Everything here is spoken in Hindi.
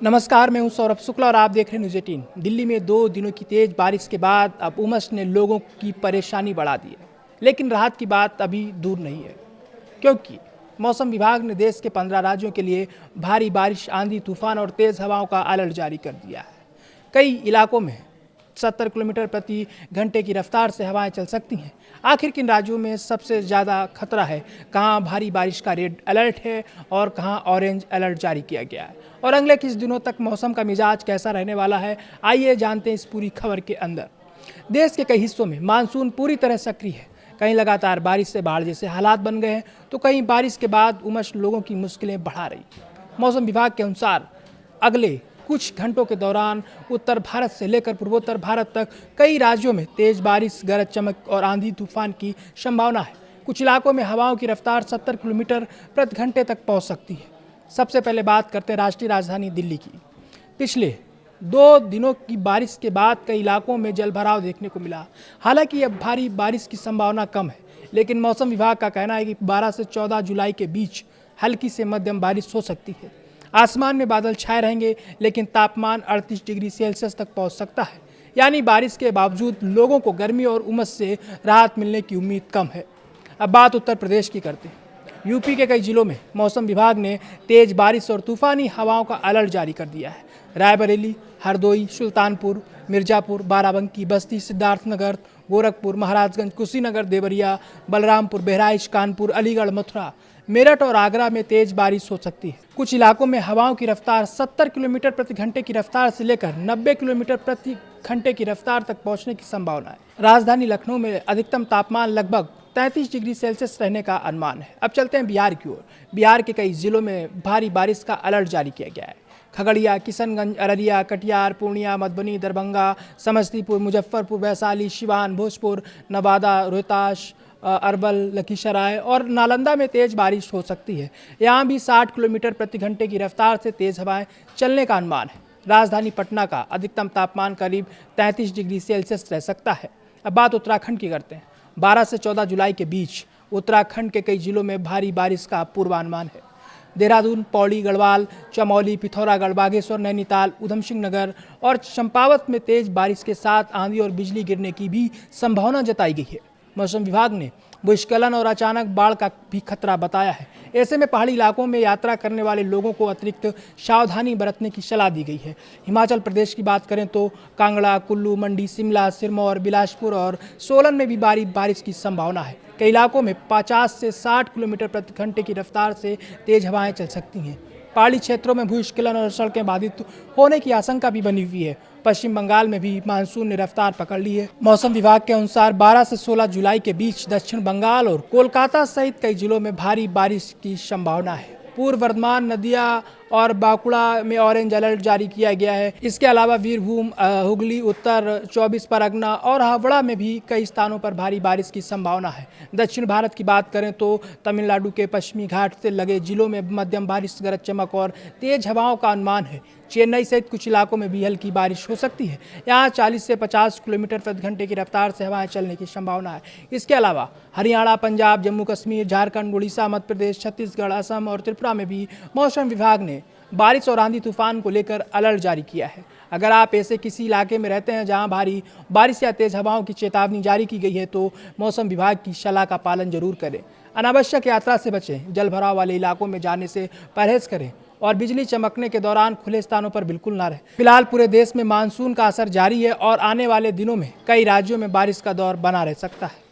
नमस्कार, मैं हूं सौरभ शुक्ला और आप देख रहे हैं न्यूज़ 18। दिल्ली में 2 दिनों की तेज बारिश के बाद अब उमस ने लोगों की परेशानी बढ़ा दी है, लेकिन राहत की बात अभी दूर नहीं है, क्योंकि मौसम विभाग ने देश के 15 राज्यों के लिए भारी बारिश, आंधी, तूफान और तेज हवाओं का अलर्ट जारी कर दिया है। कई इलाकों में 70 किलोमीटर प्रति घंटे की रफ्तार से हवाएं चल सकती हैं। आखिर किन राज्यों में सबसे ज़्यादा खतरा है, कहां भारी बारिश का रेड अलर्ट है और कहां ऑरेंज अलर्ट जारी किया गया है, और अगले कुछ दिनों तक मौसम का मिजाज कैसा रहने वाला है, आइए जानते हैं इस पूरी खबर के अंदर। देश के कई हिस्सों में मानसून पूरी तरह सक्रिय है। कहीं लगातार बारिश से बाढ़ जैसे हालात बन गए हैं, तो कहीं बारिश के बाद उमस लोगों की मुश्किलें बढ़ा रही। मौसम विभाग के अनुसार अगले कुछ घंटों के दौरान उत्तर भारत से लेकर पूर्वोत्तर भारत तक कई राज्यों में तेज बारिश, गरज चमक और आंधी तूफान की संभावना है। कुछ इलाकों में हवाओं की रफ्तार 70 किलोमीटर प्रति घंटे तक पहुंच सकती है। सबसे पहले बात करते हैं राष्ट्रीय राजधानी दिल्ली की। पिछले 2 दिनों की बारिश के बाद कई इलाकों में जलभराव देखने को मिला। हालांकि अब भारी बारिश की संभावना कम है, लेकिन मौसम विभाग का कहना है कि 12 से 14 जुलाई के बीच हल्की से मध्यम बारिश हो सकती है। आसमान में बादल छाए रहेंगे, लेकिन तापमान 38 डिग्री सेल्सियस तक पहुंच सकता है। यानी बारिश के बावजूद लोगों को गर्मी और उमस से राहत मिलने की उम्मीद कम है। अब बात उत्तर प्रदेश की करते हैं। यूपी के कई जिलों में मौसम विभाग ने तेज बारिश और तूफानी हवाओं का अलर्ट जारी कर दिया है। रायबरेली, हरदोई, सुल्तानपुर, मिर्जापुर, बाराबंकी, बस्ती, सिद्धार्थनगर, गोरखपुर, महाराजगंज, कुशीनगर, देवरिया, बलरामपुर, बहराइच, कानपुर, अलीगढ़, मथुरा, मेरठ और आगरा में तेज बारिश हो सकती है। कुछ इलाकों में हवाओं की रफ्तार 70 किलोमीटर प्रति घंटे की रफ्तार से लेकर 90 किलोमीटर प्रति घंटे की रफ्तार तक पहुंचने की संभावना है। राजधानी लखनऊ में अधिकतम तापमान लगभग 33 डिग्री सेल्सियस रहने का अनुमान है। अब चलते हैं बिहार की ओर। बिहार के कई जिलों में भारी बारिश का अलर्ट जारी किया गया है। खगड़िया, किशनगंज, अररिया, कटिहार, पूर्णिया, मधुबनी, दरभंगा, समस्तीपुर, मुजफ्फरपुर, वैशाली, सिवान, भोजपुर, नवादा, रोहतास, अरवल, लखीसराय और नालंदा में तेज बारिश हो सकती है। यहाँ भी 60 किलोमीटर प्रति घंटे की रफ्तार से तेज हवाएं चलने का अनुमान है। राजधानी पटना का अधिकतम तापमान करीब 33 डिग्री सेल्सियस रह सकता है। अब बात उत्तराखंड की करते हैं। 12 से 14 जुलाई के बीच उत्तराखंड के कई जिलों में भारी बारिश का पूर्वानुमान है। देहरादून, पौड़ी, गढ़वाल, चमौली, पिथौरागढ़, बागेश्वर, नैनीताल, उधमसिंह नगर और चंपावत में तेज बारिश के साथ आंधी और बिजली गिरने की भी संभावना जताई गई है। मौसम विभाग ने भूस्खलन और अचानक बाढ़ का भी खतरा बताया है। ऐसे में पहाड़ी इलाकों में यात्रा करने वाले लोगों को अतिरिक्त सावधानी बरतने की सलाह दी गई है। हिमाचल प्रदेश की बात करें तो कांगड़ा, कुल्लू, मंडी, शिमला, सिरमौर, बिलासपुर और सोलन में भी भारी बारिश की संभावना है। कई इलाकों में 50 से 60 किलोमीटर प्रति घंटे की रफ्तार से तेज हवाएं चल सकती हैं। पहाड़ी क्षेत्रों में भूस्खलन और सड़कें बाधित होने की आशंका भी बनी हुई है। पश्चिम बंगाल में भी मानसून ने रफ्तार पकड़ ली है। मौसम विभाग के अनुसार 12 से 16 जुलाई के बीच दक्षिण बंगाल और कोलकाता सहित कई जिलों में भारी बारिश की संभावना है। पूर्व वर्धमान, नदिया और बांकुड़ा में ऑरेंज अलर्ट जारी किया गया है। इसके अलावा वीरभूम, हुगली, उत्तर 24 परगना और हावड़ा में भी कई स्थानों पर भारी बारिश की संभावना है। दक्षिण भारत की बात करें तो तमिलनाडु के पश्चिमी घाट से लगे जिलों में मध्यम बारिश, गरज चमक और तेज हवाओं का अनुमान है। चेन्नई सहित कुछ इलाकों में भी हल्की बारिश हो सकती है। यहाँ 40 से 50 किलोमीटर प्रति घंटे की रफ्तार से हवाएं चलने की संभावना है। इसके अलावा हरियाणा, पंजाब, जम्मू कश्मीर, झारखंड, उड़ीसा, मध्य प्रदेश, छत्तीसगढ़, असम और त्रिपुरा में भी मौसम विभाग ने बारिश और आंधी तूफान को लेकर अलर्ट जारी किया है। अगर आप ऐसे किसी इलाके में रहते हैं जहां भारी बारिश या तेज हवाओं की चेतावनी जारी की गई है, तो मौसम विभाग की सलाह का पालन जरूर करें। अनावश्यक यात्रा से बचें, जलभराव वाले इलाकों में जाने से परहेज करें और बिजली चमकने के दौरान खुले स्थानों पर बिल्कुल ना रहें। फिलहाल पूरे देश में मानसून का असर जारी है और आने वाले दिनों में कई राज्यों में बारिश का दौर बना रह सकता है।